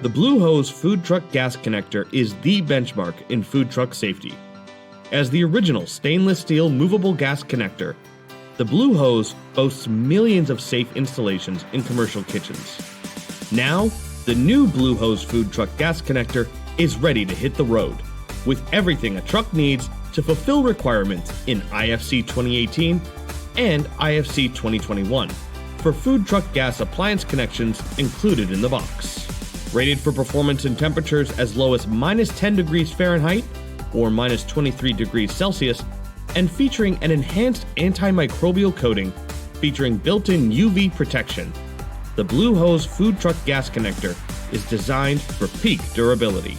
The Blue Hose food truck gas connector is the benchmark in food truck safety. As the original stainless steel movable gas connector, the Blue Hose boasts millions of safe installations in commercial kitchens. Now, the new Blue Hose food truck gas connector is ready to hit the road, with everything a truck needs to fulfill requirements in IFC 2018 and IFC 2021 for food truck gas appliance connections included in the box. Rated for performance in temperatures as low as -10 degrees Fahrenheit or -23 degrees Celsius, and featuring an enhanced antimicrobial coating featuring built-in UV protection, the Blue Hose food truck gas connector is designed for peak durability.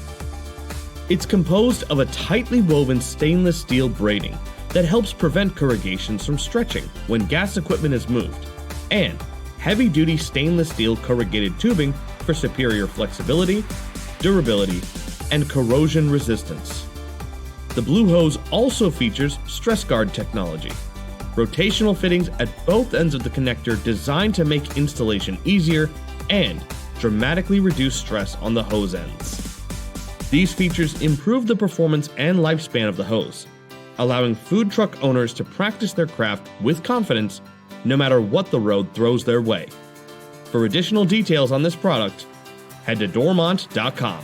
It's composed of a tightly woven stainless steel braiding that helps prevent corrugations from stretching when gas equipment is moved, and heavy-duty stainless steel corrugated tubing for superior flexibility, durability, and corrosion resistance. The Blue Hose also features stress guard technology, rotational fittings at both ends of the connector designed to make installation easier and dramatically reduce stress on the hose ends. These features improve the performance and lifespan of the hose, allowing food truck owners to practice their craft with confidence no matter what the road throws their way. For additional details on this product, head to Dormont.com.